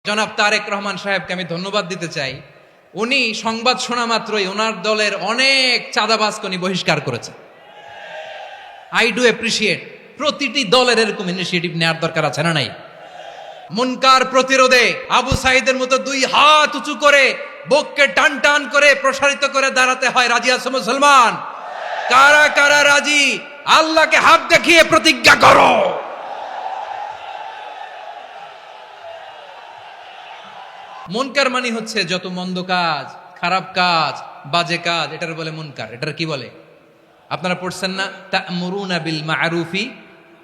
জনাব তারেক রহমান সাহেবকে আমি ধন্যবাদ দিতে চাই। উনি সংবাদ শোনা মাত্রই ওনার দলের অনেক চাঁদাবাজকে উনি বহিষ্কার করেছে। I do appreciate. প্রতিটি দলের এরকম ইনিশিয়েটিভ নেওয়ার দরকার আছে না নাই? মুনকার প্রতিরোধে আবু সাইদের মতো দুই হাত উঁচু করে বুককে টান টান করে প্রসারিত করে দাঁড়াতে হয়। রাজি আছো মুসলমান? কারা কারা রাজি? আল্লাহকে হাত দেখিয়ে প্রতিজ্ঞা করো। মুনকার মানে হচ্ছে যত মন্দ কাজ, খারাপ কাজ, বাজে কাজ, এটার বলে মুনকার। এটার কি বলে? আপনারা পড়ছেন না, তা'মুরুনা বিল মা'রুফি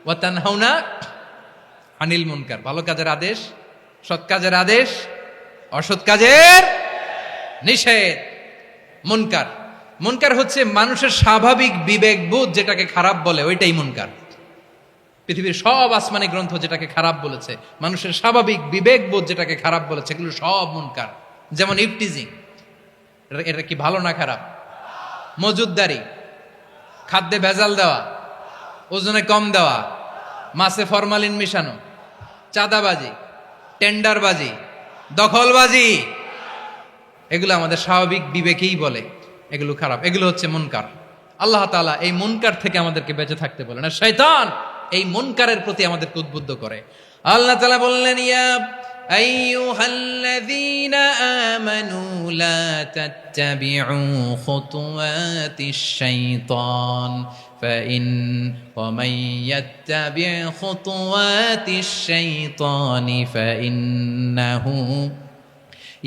ওয়া তানহাউনা আনিল মুনকার। ভালো কাজের আদেশ, সৎ কাজের আদেশ, অসৎ কাজের নিষেধ। মুনকার, মুনকার হচ্ছে মানুষের স্বাভাবিক বিবেকবোধ যেটাকে খারাপ বলে, ওইটাই মুনকার। পৃথিবীর সব আসমানি গ্রন্থ যেটাকে খারাপ বলেছে, মানুষের স্বাভাবিক বিবেকবোধ যেটাকে খারাপ বলেছে, এগুলো সব মুনকার। যেমন ইফটিজিং, এটা কি ভালো না খারাপ? মজুদদারি, খাদ্যে ভেজাল দেওয়া, ওজনে কম দেওয়া, মাছে ফরমালিন মিশানো, চাঁদাবাজি, টেন্ডারবাজি, দখলবাজি, এগুলো আমাদের স্বাভাবিক বিবেকেই বলে এগুলো খারাপ, এগুলো হচ্ছে মুনকার। আল্লাহ তাআলা এই মুনকার থেকে আমাদেরকে বেঁচে থাকতে বলেন, আর শয়তান এই মুনকারের প্রতি আমাদেরকে উদ্বুদ্ধ করে। আল্লাহ তাআলা বললেন, ইয়া আইয়ুহাল্লাযীনা আমানু লা তাত্তাবিউ খুতুওয়াতিশ শাইতান ফাইন ওয়া মান ইয়াত্তাবি' খুতুওয়াতিশ শাইতানি ফাইন্নাহু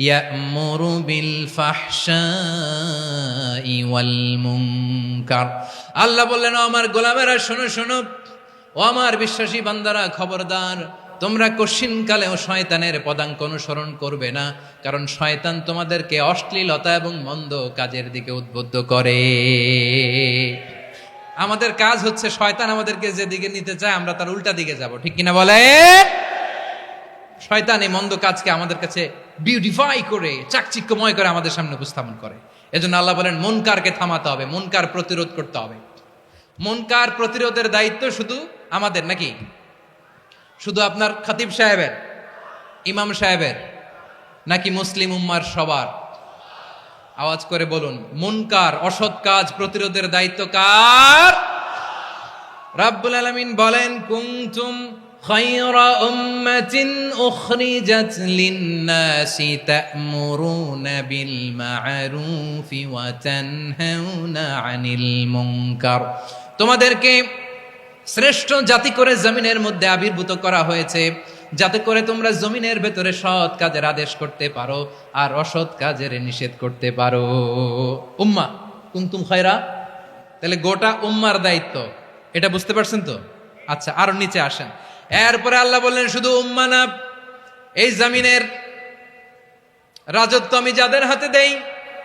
ইয়া'মুরু বিল ফাহশাই ওয়াল মুনকার। আল্লাহ বললেন, ও আমার গোলামেরা শোনো শোনো, ও আমার বিশ্বাসী বান্দারা খবরদার, তোমরা কশিনকালেও শয়তানের পদাঙ্ক অনুসরণ করবে না, কারণ শয়তান তোমাদেরকে অশ্লীলতা এবং মন্দ কাজের দিকে উদ্বুদ্ধ করে। আমাদের কাজ হচ্ছে শয়তান আমাদেরকে যেদিকে নিতে চায় আমরা তার উল্টা দিকে যাব, ঠিক কিনা বলেন? শয়তান এই মন্দ কাজকে আমাদের কাছে বিউটিফাই করে, চাকচিক্যময় করে আমাদের সামনে উপস্থাপন করে। এজন্য আল্লাহ বলেন, মুনকারকে থামাতে হবে, মুনকার প্রতিরোধ করতে হবে। মুনকার প্রতিরোধের দায়িত্ব শুধু আমাদের নাকি? শুধু আপনার খতিব সাহেবের, ইমাম সাহেবের, নাকি মুসলিম উম্মার সবার? আওয়াজ করে বলুন, মুনকার অসৎ কাজ প্রতিরোধের দায়িত্ব কার? রাব্বুল আলামিন বলেন, কুনতুম খায়রা উম্মাতিন উখরিজাত লিন-নাসি তা'মুরুনা বিল মা'রুফি ওয়া তানহাউনা আনিল মুনকার। তোমাদেরকে শ্রেষ্ঠ জাতি করে জমিনের মধ্যে আবির্ভূত করা হয়েছে, যাতে করে তোমরা জমিনের ভেতরে সৎ কাজের আদেশ করতে পারো আর অসৎ কাজের নিষেধ করতে পারো। উম্মাহ কুনতুম খায়রা, তাহলে গোটা উম্মার দায়িত্ব, এটা বুঝতে পারছেন তো? আচ্ছা, আরো নিচে আসেন। এরপরে আল্লাহ বললেন, শুধু উম্মাহ না, এই জমিনের রাজত্ব আমি যাদের হাতে দেই,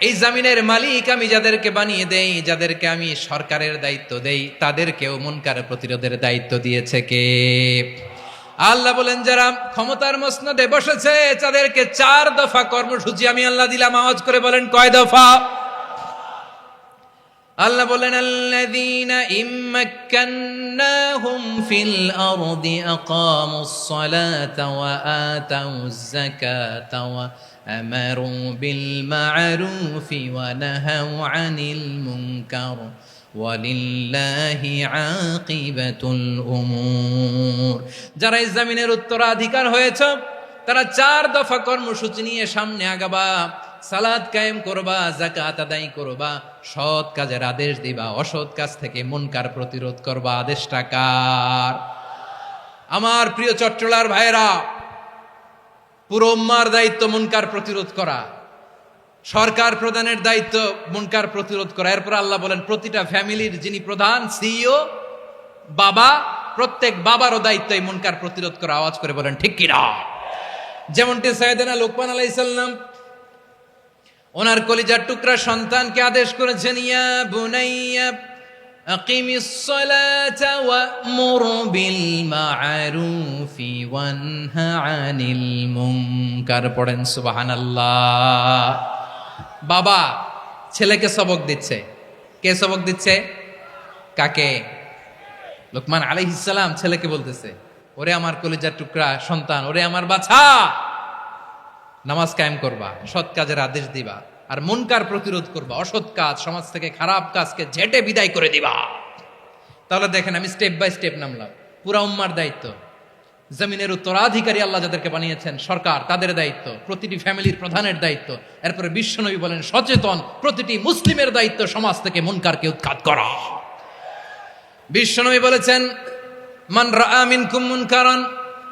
এই জমিনের মালিক আমি যাদেরকে বানিয়ে দেই, যাদেরকে আমি সরকারের দায়িত্ব দেই, তাদেরকেও মুনকার প্রতিরোধের দায়িত্ব দিয়েছে কে? আল্লাহ বলেন, যারা ক্ষমতার মসনদে বসেছে তাদেরকে 4 দফা কর্মসূচি আমি আল্লাহ দিলাম। আওয়াজ করে বলেন, কয় দফা? আল্লাহ বলেন, আল্লাযীনা ইম্মাক্কান্নাহুম ফিল আরদি আকামুস সালাতা ওয়া আতাউয যাকাতা ওয়া আমারু বিল মা'রুফি ওয়া নাহাউ আনিল মুনকার ওয়ালিল্লাহি আকিবাতুল উমুর। যারা এই জমিনের উত্তরাধিকার হয়েছে তারা 4 দফা কর্মসূচি নিয়ে সামনে আগাবা। সালাত কায়েম করবা, যাকাত আদায় করবা, সৎ কাজের আদেশ দিবা, অসৎ কাজ থেকে মুনকার প্রতিরোধ করবা। আদেশটা কার? আমার প্রিয় চট্টলার ভাইরা, পুরো উম্মার দায়িত্ব মুনকার প্রতিরোধ করা, সরকার প্রধানের দায়িত্ব মুনকার প্রতিরোধ করা। এরপর আল্লাহ বলেন, প্রতিটা ফ্যামিলির যিনি প্রধান সিইও বাবা, প্রত্যেক বাবারও দায়িত্ব এই মুনকার প্রতিরোধ করা। আওয়াজ করে বলেন, ঠিক কিনা? যেমনটি সাইয়েদনা লোকমান আলাইহিস সালাম ওনার কলিজার টুকরা সন্তানকে আদেশ করেছেন, ইয়া বুনাইয়া আকিমিস সালাতা ওয়া'মুর বিল মা'রুফি ওয়ানহা আনিল মুনকার। পড়েন সুবহানাল্লাহ। বাবা ছেলেকে সবক দিচ্ছে। কে সবক দিচ্ছে? কাকে? লোকমান আলাইহিস সালাম ছেলেকে বলতেছে, ওরে আমার কলিজার টুকরা সন্তান, ওরে আমার বাছা, নামাজ কায়েম করবা, সৎ কাজের আদেশ দিবা, আর মুনকার প্রতিরোধ করবা, অসৎ কাজ সমাজ থেকে খারাপ কাজকে ঝেঁটে বিদায় করে দিবা। তাহলে দেখেন আমি স্টেপ বাই স্টেপ নামলাম। পুরা উম্মার দায়িত্ব, জমিনের উত্তরাধিকারী আল্লাহ যাদেরকে বানিয়েছেন সরকার, তাদের দায়িত্ব, প্রতিটি ফ্যামিলির প্রধানের দায়িত্ব, এরপরে বিশ্বনবী বলেন সচেতন প্রতিটি মুসলিমের দায়িত্ব সমাজ থেকে মুনকারকে উৎখাত করা। বিশ্বনবী বলেছেন মান রাআ মিনকুম মুনকারান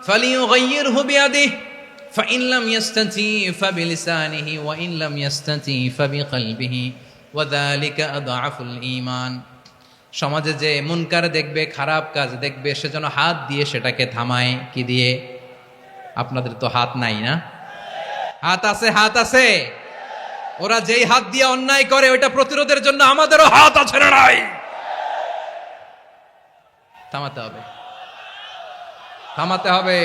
ফালিয়ুগাইয়িরহু বিয়াদিহি ফাইন লাম ইস্তাতি ফাবিলিসানিহি ওয়া ইন লাম ইস্তাতি ফাবিকলবিহি ওয়া যালিকা আযআফুল ঈমান। সমাজে যে মুনকার দেখবে, খারাপ কাজ দেখবে, সেজন্য হাত দিয়ে সেটাকে থামায়। কি দিয়ে? আপনাদের তো হাত নাই না? হাত আছে, হাত আছে। ওরা যেই হাত দিয়ে অন্যায় করে ওইটা প্রতিরোধের জন্য আমাদেরও হাত আছে না নাই? থামাতে হবে, থামাতে হবে।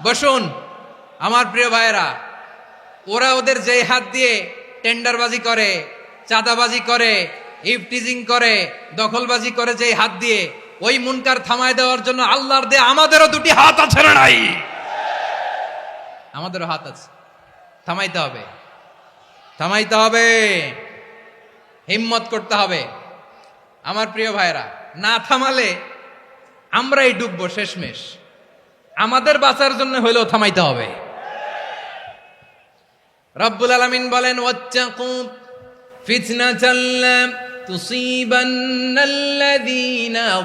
বসুন আমার প্রিয় ভাইয়েরা, ওরা ওদের যেই হাত দিয়ে টেন্ডারবাজি করে, চাঁদাবাজি করে, ইফটিজিং করে, দখলবাজি করে, যেই হাত দিয়ে, ওই মুনকার থামায় দেওয়ার জন্য আল্লাহর দেয়া আমাদেরও দুটি হাত আছে না নাই? আমাদেরও হাত আছে। থামাইতে হবে, থামাইতে হবে, হিম্মত করতে হবে। আমার প্রিয় ভাইয়েরা, না থামালে আমরাই ডুববো শেষমেশ। আমাদের বাঁচার জন্য হইলেও থামাইতে হবে। রব্বুল আলামিন বলেন ওয়াত্তাকু ফিতনাতাল লা তুসিবান্নাল্লাযীনা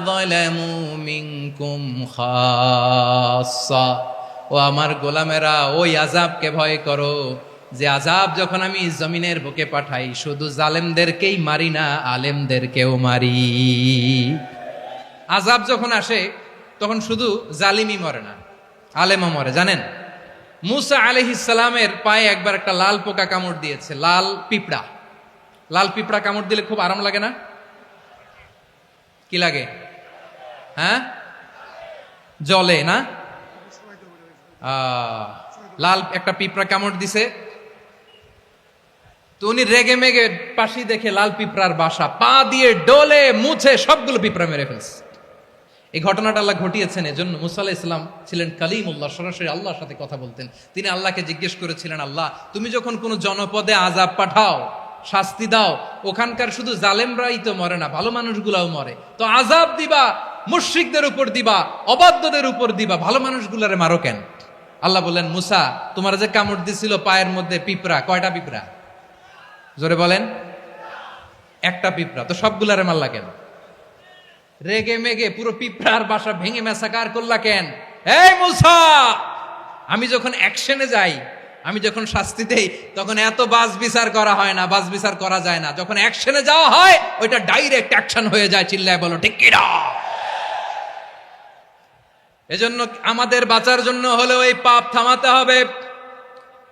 যালামু মিনকুম খাসসা। ও আমার গোলামেরা, ওই আযাবকে ভয় করো যে আযাব যখন আমি জমিনের বুকে পাঠাই শুধু জালেমদেরকেই মারি না, আলেমদেরকেও মারি। আযাব যখন আসে তখন শুধু জালিমই মরে না, আলেমও মরে। জানেন মুসা আলাইহিস সালামের পায়ে একবার একটা লাল পোকা কামড় দিয়েছে, লাল পিঁপড়া। লাল পিঁপড়া কামড় দিলে খুব আরাম লাগে না? কি লাগে? হ্যাঁ, জলে না? লাল একটা পিঁপড়া কামড় দিছে, তো উনি রেগে মেগে পাশি দেখে লাল পিঁপড়ার বাসা, পা দিয়ে ডলে মুছে সবগুলো পিঁপড়া মেরে ফেলছে। এই ঘটনাটা আল্লাহ ঘটিয়েছেন এজন্য মুসা আলাইহিস সালাম ছিলেন কালিমুল্লাহ, সরাসরি আল্লাহর সাথে কথা বলতেন। তিনি আল্লাহকে জিজ্ঞেস করেছিলেন, আল্লাহ তুমি যখন কোনো জনপদে আযাব পাঠাও, শাস্তি দাও, ওখানকার শুধু জালেমরাই তো মরে না, ভালো মানুষগুলাও মরে, তো আযাব দিবা মুশরিকদের উপর দিবা, অবাধ্যদের উপর দিবা, ভালো মানুষগুলারে মারো কেন? আল্লাহ বললেন, মুসা তোমার যে কামড় দিছিল পায়ের মধ্যে পিঁপড়া, কয়টা পিঁপড়া? জোরে বলেন। একটা পিঁপড়া, তো সবগুলারে মারলা কেন? রেগে মেগে পুরো পিঁপড়ার বাসা ভেঙে মেসাকার করলা কেন? এই মুসা, আমি যখন অ্যাকশনে যাই, আমি যখন শাস্তি দেই, তখন এত বাস বিচার করা হয় না, বাস বিচার করা যায় না। যখন অ্যাকশনে যাওয়া হয় ওইটা ডাইরেক্ট অ্যাকশন হয়ে যায়। চিল্লায় বলো ঠিক কি না? এজন্য আমাদের বাঁচার জন্য হলেও এই পাপ থামাতে হবে,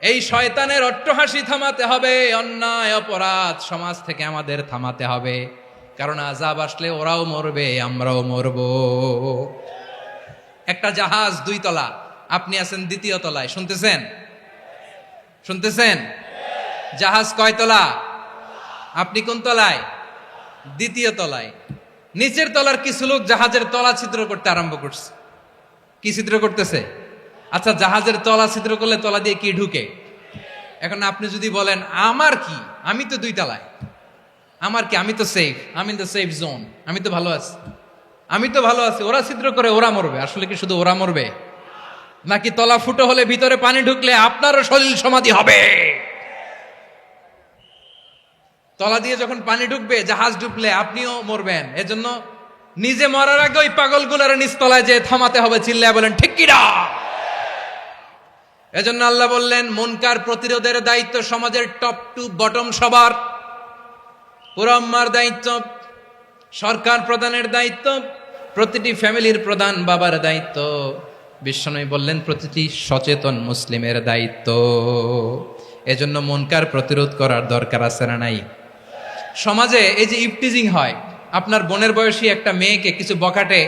এই শয়তানের অট্টহাসি থামাতে হবে, অন্যায় অপরাধ সমাজ থেকে আমাদের থামাতে হবে। কারণ আযাব আসলে ওরাও মরবে, আমরাও মরব। একটা জাহাজ 2 তলা, আপনি আছেন 2য় তলায়। শুনতেছেন? শুনতেছেন? জাহাজ কয় তলা? আপনি কোন তলায়? 2য় তলায়। নিচের তলার কিছু লোক জাহাজের তলা ছিদ্র করতে আরম্ভ করছে। কি ছিদ্র করতেছে? আচ্ছা, জাহাজের তলা ছিদ্র করলে তলা দিয়ে কি ঢুকে? এখন আপনি যদি বলেন আমার কি, আমি তো 2 তলায়, আমার কি, আমি তো সেফ, আমি ইন দ্য সেফ জোন, আমি তো ভালো আছি, আমি তো ভালো আছি, ওরা ছিদ্র করে ওরা মরবে। আসলে কি শুধু ওরা মরবে? নাকি তলা ফুটো হলে ভিতরে পানি ঢুকলে আপনারও সলিল সমাধি হবে? তলা দিয়ে যখন পানি ঢুকবে, জাহাজ ঢুকলে আপনিও মরবেন। এজন্য নিজে মরার আগে ওই পাগলগুলোর নিচতলায় যে থামাতে হবে। চিল্লায় বলেন ঠিক কি না? এজন্য আল্লাহ বললেন মুনকার প্রতিরোধের দায়িত্ব সমাজের টপ টু বটম সবার। পুরো উম্মার দায়িত্ব, সরকার প্রধানের দায়িত্ব, প্রতিটি ফ্যামিলির প্রধান বাবার দায়িত্ব। বিশ্বনবী বললেন প্রতিটি সচেতন মুসলিমের দায়িত্ব। এজন্য মুনকার প্রতিরোধ করার দরকার আছে না নাই? সমাজে এই যে ইফটিজিং হয়, আপনার বোনের বয়সী একটা মেয়েকে কিছু বখাটে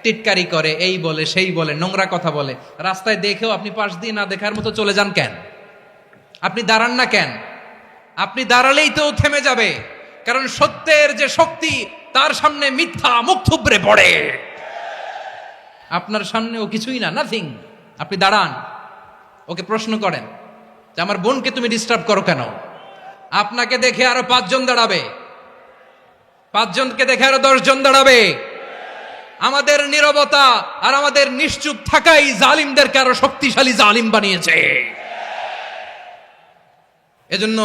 টিটকারি করে, এই বলে সেই বলে, নোংরা কথা বলে, রাস্তায় দেখেও আপনি পাশ দিয়ে না দেখার মতো চলে যান কেন? আপনি দাঁড়ান না কেন? আপনি দাঁড়ালেই তো থেমে যাবে। কারণ সত্যের যে শক্তি, তার সামনে মিথ্যা মুখ থুবড়ে পড়ে। আপনার সামনে ও কিছুই না, নাথিং। আপনি দাঁড়ান, ওকে প্রশ্ন করেন যে আমার বোনকে তুমি ডিস্টার্ব করো কেন? আপনাকে দেখে আরো 5 জন দাঁড়াবে, 5 জনকে দেখে আরো 10 জন দাঁড়াবে। আমাদের নীরবতা আর আমাদের নিশ্চুপ থাকাই জালিমদেরকে আরো শক্তিশালী জালিম বানিয়েছে। এজন্য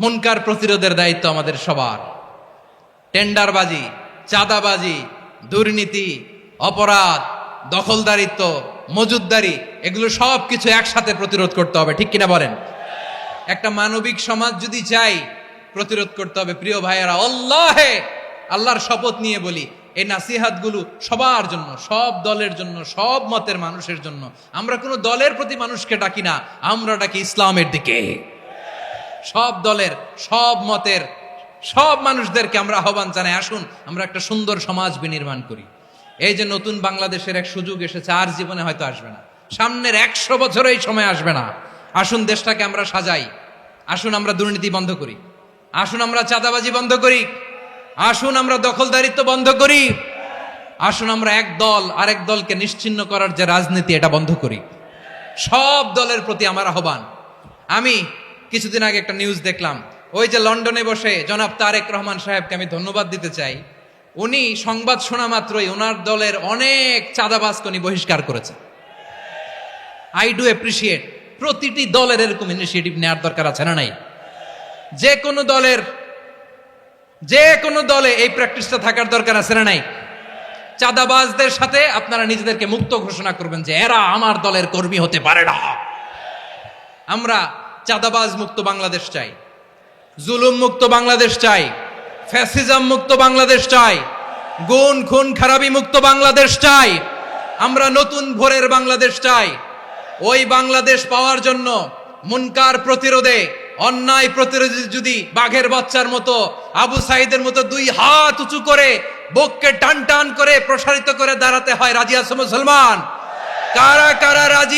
মুনকার প্রতিরোধের দায়িত্ব আমাদের সবার। টেন্ডারবাজি, চাঁদাবাজি, দুর্নীতি, অপরাধ, দখলদারিত্ব, মজুদদারি, এগুলো সব কিছু একসাথে প্রতিরোধ করতে হবে, ঠিক কিনা বলেন? একটা মানবিক সমাজ যদি চাই, প্রতিরোধ করতে হবে। প্রিয় ভাইয়েরা, আল্লাহর শপথ নিয়ে বলি, এই নাসিহাতগুলো সবার জন্য, সব দলের জন্য, সব মতের মানুষের জন্য। আমরা কোনো দলের প্রতি মানুষকে ডাকি না, আমরা ডাকি ইসলামের দিকে। সব দলের, সব মতের, সব মানুষদেরকে আমরা আহ্বান জানাই, আসুন আমরা একটা সুন্দর সমাজ বিনির্মাণ করি। এই যে নতুন বাংলাদেশের এক সুযোগ এসেছে, আর জীবনে হয়তো আসবে না, সামনের 100 বছর এই সময় আসবে না। আসুন দেশটাকে আমরা সাজাই, আসুন আমরা দুর্নীতি বন্ধ করি, আসুন আমরা চাঁদাবাজি বন্ধ করি, আসুন আমরা দখলদারিত্ব বন্ধ করি, আসুন আমরা এক দল আরেক দলকে নিশ্চিহ্ন করার যে রাজনীতি, এটা বন্ধ করি। সব দলের প্রতি আমার আহ্বান। আমি কিছুদিন আগে একটা নিউজ দেখলাম, ওই যে লন্ডনে বসে জনাব তারেক রহমান সাহেবকে আমি ধন্যবাদ দিতে চাই। উনি সংবাদ শোনা মাত্রই ওনার দলের অনেক চাঁদাবাজকে উনি বহিষ্কার করেছে। I do appreciate. প্রতিটি দলের এরকম ইনিশিয়েটিভ নেওয়ার দরকার আছে না নাই? যে কোনো দলে এই প্র্যাকটিসটা থাকার দরকার আছে না নাই? চাঁদাবাজদের সাথে আপনারা নিজেদেরকে মুক্ত ঘোষণা করবেন যে এরা আমার দলের কর্মী হতে পারে না। আমরা চাঁদাবাজ মুক্ত বাংলাদেশ চাই, জুলুম মুক্ত বাংলাদেশ চাই, ফ্যাসিজম মুক্ত বাংলাদেশ চাই, গুণ খুন খারাপি মুক্ত বাংলাদেশ চাই। আমরা নতুন ভোরের বাংলাদেশ চাই। ওই বাংলাদেশ পাওয়ার জন্য মুনকার প্রতিরোধে, অন্যায় প্রতিরোধে যদি বাঘের বাচ্চার মতো, আবু সাইদের মতো 2 হাত উঁচু করে, বুককে টান টান করে প্রসারিত করে দাঁড়াতে হয়, রাজি আছো মুসলমান? কারা কারা রাজি?